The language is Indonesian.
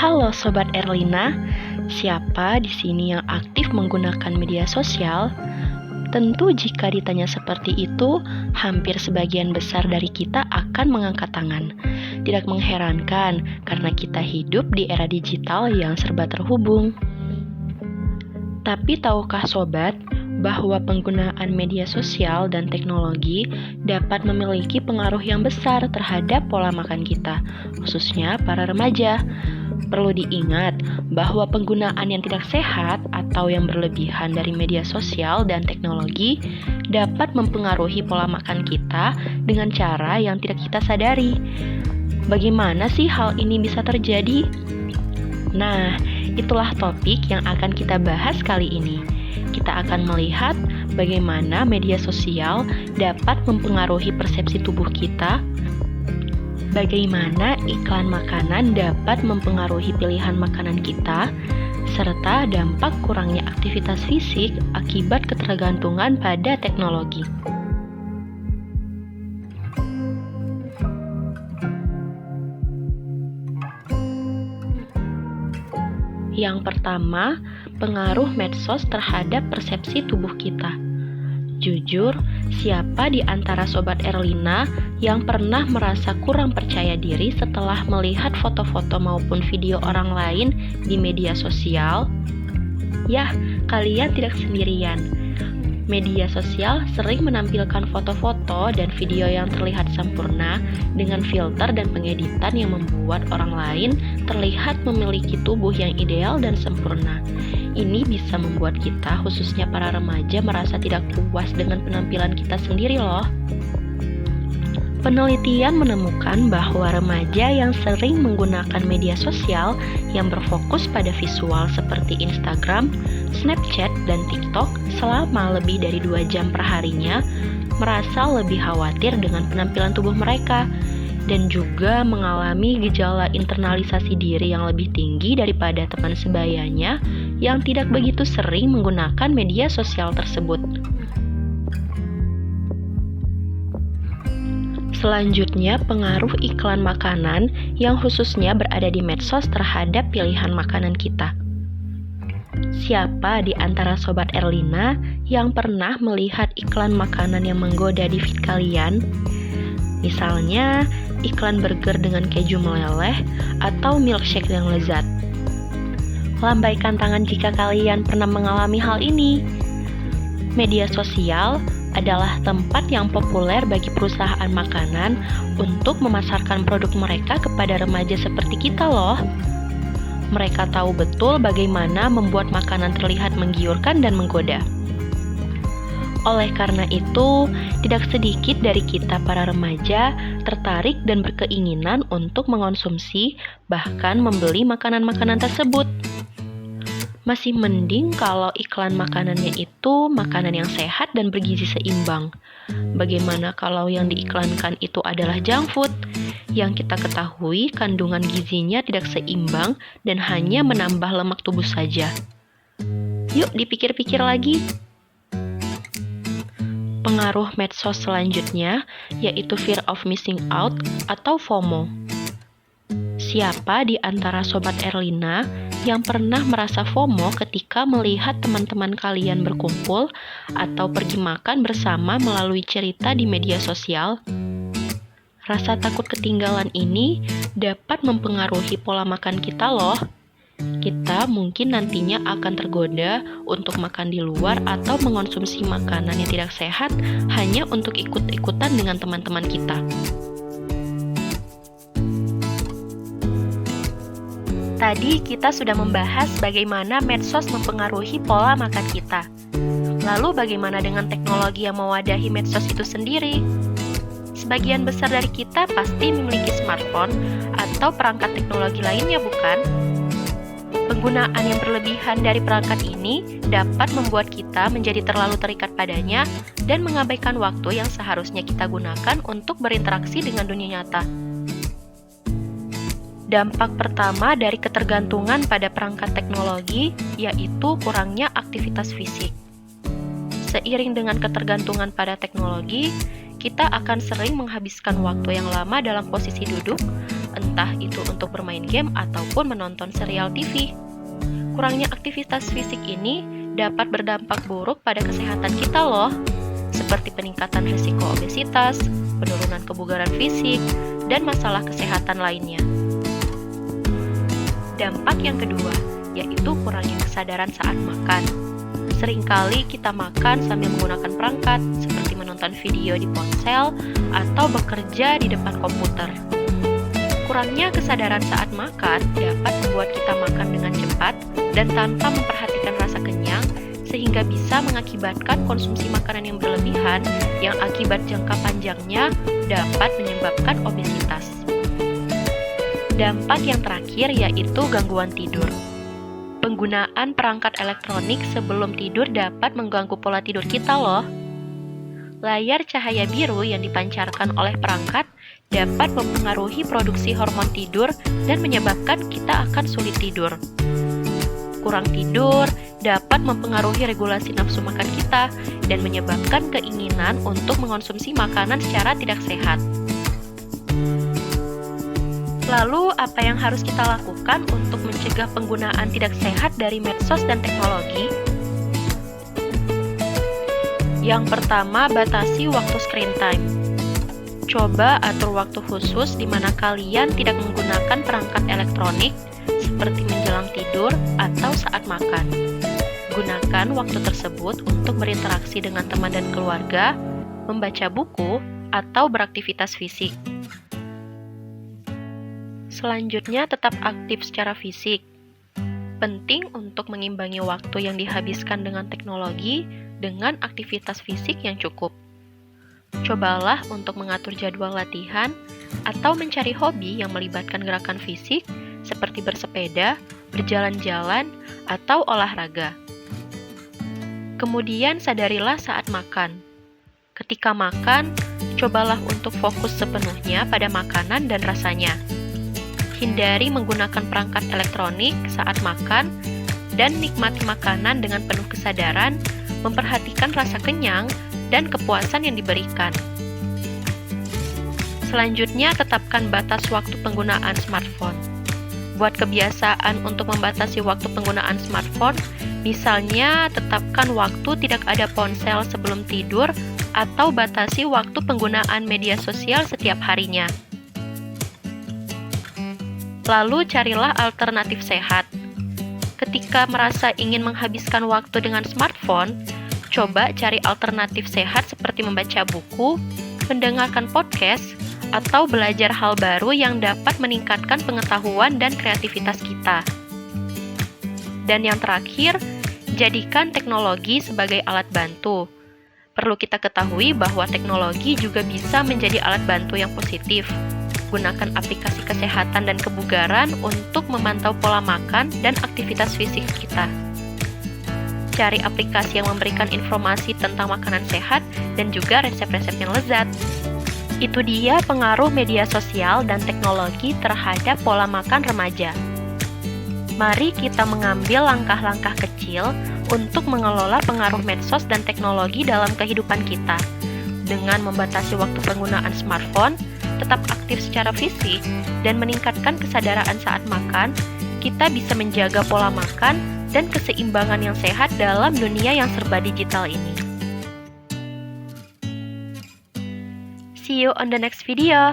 Halo Sobat Erlina, siapa di sini yang aktif menggunakan media sosial? Tentu jika ditanya seperti itu, hampir sebagian besar dari kita akan mengangkat tangan. Tidak mengherankan karena kita hidup di era digital yang serba terhubung. Tapi tahukah sobat, bahwa penggunaan media sosial dan teknologi dapat memiliki pengaruh yang besar terhadap pola makan kita, khususnya para remaja. Perlu diingat bahwa penggunaan yang tidak sehat atau yang berlebihan dari media sosial dan teknologi dapat mempengaruhi pola makan kita dengan cara yang tidak kita sadari. Bagaimana sih hal ini bisa terjadi? Nah, itulah topik yang akan kita bahas kali ini. Kita akan melihat bagaimana media sosial dapat mempengaruhi persepsi tubuh kita, bagaimana iklan makanan dapat mempengaruhi pilihan makanan kita, serta dampak kurangnya aktivitas fisik akibat ketergantungan pada teknologi. Yang pertama, pengaruh medsos terhadap persepsi tubuh kita. Jujur, siapa di antara Sobat Erlina yang pernah merasa kurang percaya diri setelah melihat foto-foto maupun video orang lain di media sosial? Yah, kalian tidak sendirian. Media sosial sering menampilkan foto-foto dan video yang terlihat sempurna dengan filter dan pengeditan yang membuat orang lain terlihat memiliki tubuh yang ideal dan sempurna. Ini bisa membuat kita, khususnya para remaja, merasa tidak puas dengan penampilan kita sendiri loh. Penelitian menemukan bahwa remaja yang sering menggunakan media sosial yang berfokus pada visual seperti Instagram, Snapchat, dan TikTok selama lebih dari 2 jam per harinya merasa lebih khawatir dengan penampilan tubuh mereka dan juga mengalami gejala internalisasi diri yang lebih tinggi daripada teman sebayanya yang tidak begitu sering menggunakan media sosial tersebut. Selanjutnya, pengaruh iklan makanan yang khususnya berada di medsos terhadap pilihan makanan kita. Siapa di antara Sobat Erlina yang pernah melihat iklan makanan yang menggoda di feed kalian? Misalnya, iklan burger dengan keju meleleh atau milkshake yang lezat. Lambaikan tangan jika kalian pernah mengalami hal ini. Media sosial adalah tempat yang populer bagi perusahaan makanan untuk memasarkan produk mereka kepada remaja seperti kita loh. Mereka tahu betul bagaimana membuat makanan terlihat menggiurkan dan menggoda. Oleh karena itu, tidak sedikit dari kita para remaja tertarik dan berkeinginan untuk mengonsumsi bahkan membeli makanan-makanan tersebut. Masih mending kalau iklan makanannya itu makanan yang sehat dan bergizi seimbang. Bagaimana kalau yang diiklankan itu adalah junk food, yang kita ketahui kandungan gizinya tidak seimbang dan hanya menambah lemak tubuh saja? Yuk dipikir-pikir lagi. Pengaruh medsos selanjutnya yaitu fear of missing out atau FOMO. Siapa di antara Sobat Erlina yang pernah merasa FOMO ketika melihat teman-teman kalian berkumpul atau pergi makan bersama melalui cerita di media sosial? Rasa takut ketinggalan ini dapat mempengaruhi pola makan kita loh. Kita mungkin nantinya akan tergoda untuk makan di luar atau mengonsumsi makanan yang tidak sehat hanya untuk ikut-ikutan dengan teman-teman kita. Tadi kita sudah membahas bagaimana medsos mempengaruhi pola makan kita. Lalu bagaimana dengan teknologi yang mewadahi medsos itu sendiri? Sebagian besar dari kita pasti memiliki smartphone atau perangkat teknologi lainnya, bukan? Penggunaan yang berlebihan dari perangkat ini dapat membuat kita menjadi terlalu terikat padanya dan mengabaikan waktu yang seharusnya kita gunakan untuk berinteraksi dengan dunia nyata. Dampak pertama dari ketergantungan pada perangkat teknologi yaitu kurangnya aktivitas fisik. Seiring dengan ketergantungan pada teknologi, kita akan sering menghabiskan waktu yang lama dalam posisi duduk, entah itu untuk bermain game ataupun menonton serial TV. Kurangnya aktivitas fisik ini dapat berdampak buruk pada kesehatan kita loh, seperti peningkatan risiko obesitas, penurunan kebugaran fisik, dan masalah kesehatan lainnya. Dampak yang kedua, yaitu kurangnya kesadaran saat makan. Seringkali kita makan sambil menggunakan perangkat, seperti menonton video di ponsel atau bekerja di depan komputer. Kurangnya kesadaran saat makan dapat membuat kita makan dengan cepat dan tanpa memperhatikan rasa kenyang, sehingga bisa mengakibatkan konsumsi makanan yang berlebihan yang akibat jangka panjangnya dapat menyebabkan obesitas. Dampak yang terakhir yaitu gangguan tidur. Penggunaan perangkat elektronik sebelum tidur dapat mengganggu pola tidur kita loh. Layar cahaya biru yang dipancarkan oleh perangkat dapat mempengaruhi produksi hormon tidur dan menyebabkan kita akan sulit tidur. Kurang tidur dapat mempengaruhi regulasi nafsu makan kita dan menyebabkan keinginan untuk mengonsumsi makanan secara tidak sehat. Lalu, apa yang harus kita lakukan untuk mencegah penggunaan tidak sehat dari medsos dan teknologi? Yang pertama, batasi waktu screen time. Coba atur waktu khusus di mana kalian tidak menggunakan perangkat elektronik seperti menjelang tidur atau saat makan. Gunakan waktu tersebut untuk berinteraksi dengan teman dan keluarga, membaca buku, atau beraktivitas fisik. Selanjutnya, tetap aktif secara fisik. Penting untuk mengimbangi waktu yang dihabiskan dengan teknologi dengan aktivitas fisik yang cukup. Cobalah untuk mengatur jadwal latihan atau mencari hobi yang melibatkan gerakan fisik seperti bersepeda, berjalan-jalan, atau olahraga. Kemudian sadarilah saat makan. Ketika makan, cobalah untuk fokus sepenuhnya pada makanan dan rasanya. Hindari menggunakan perangkat elektronik saat makan dan nikmati makanan dengan penuh kesadaran, memperhatikan rasa kenyang dan kepuasan yang diberikan. Selanjutnya, tetapkan batas waktu penggunaan smartphone. Buat kebiasaan untuk membatasi waktu penggunaan smartphone, misalnya tetapkan waktu tidak ada ponsel sebelum tidur atau batasi waktu penggunaan media sosial setiap harinya. Lalu carilah alternatif sehat. Ketika merasa ingin menghabiskan waktu dengan smartphone, coba cari alternatif sehat seperti membaca buku, mendengarkan podcast, atau belajar hal baru yang dapat meningkatkan pengetahuan dan kreativitas kita. Dan yang terakhir, jadikan teknologi sebagai alat bantu. Perlu kita ketahui bahwa teknologi juga bisa menjadi alat bantu yang positif. Gunakan aplikasi kesehatan dan kebugaran untuk memantau pola makan dan aktivitas fisik kita. Cari aplikasi yang memberikan informasi tentang makanan sehat dan juga resep-resep yang lezat. Itu dia pengaruh media sosial dan teknologi terhadap pola makan remaja. Mari kita mengambil langkah-langkah kecil untuk mengelola pengaruh medsos dan teknologi dalam kehidupan kita. Dengan membatasi waktu penggunaan smartphone, tetap aktif secara fisik, dan meningkatkan kesadaran saat makan, kita bisa menjaga pola makan dan keseimbangan yang sehat dalam dunia yang serba digital ini. See you on the next video.